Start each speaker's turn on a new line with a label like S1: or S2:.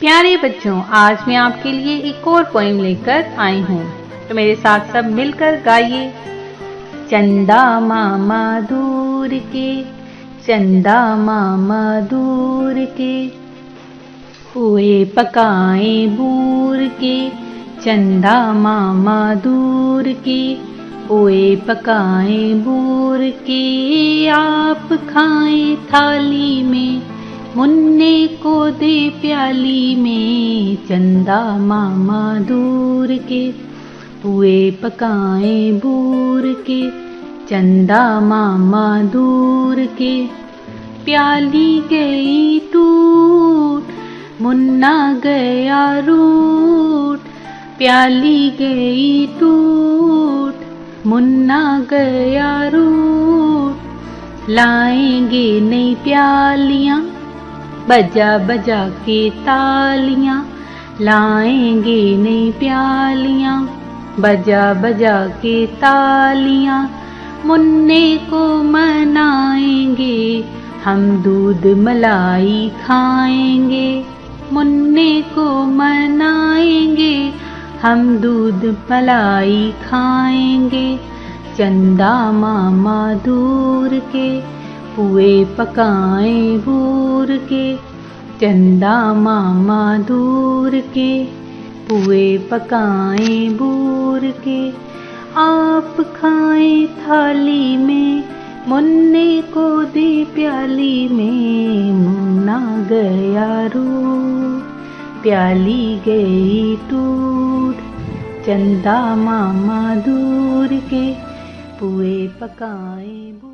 S1: प्यारे बच्चों, आज मैं आपके लिए एक और पोएम लेकर आई हूँ, तो मेरे साथ सब मिलकर गाइए। चंदा मामा दूर के, चंदा मामा दूर के, हुए पकाए बूर के, चंदा मामा दूर के, हुए पकाए बूर के, आप खाएं थाली में, मुन्ने को दे प्याली में, चंदा मामा दूर के, हुए पकाए बूर के, चंदा मामा दूर के, प्याली गई टूट, मुन्ना गया रूठ, प्याली गई टूट, मुन्ना गया रूठ, लाएंगे नई प्यालियां, बजा बजा के तालियां, लाएंगे नई प्यालियां, बजा बजा के तालियां, मुन्ने को मनाएंगे, हम दूध मलाई खाएंगे, मुन्ने को मनाएंगे, हम दूध मलाई खाएंगे, चंदा मामा दूर के, हुए पकाए बूर के, चंदा मामा दूर के, हुए पकाए बूर के, आप खाएं थाली में, मुन्ने को दे प्याली में, मुन्ना गया रूठ, प्याली गई टूट, चंदा मामा दूर के, हुए पकाए बूर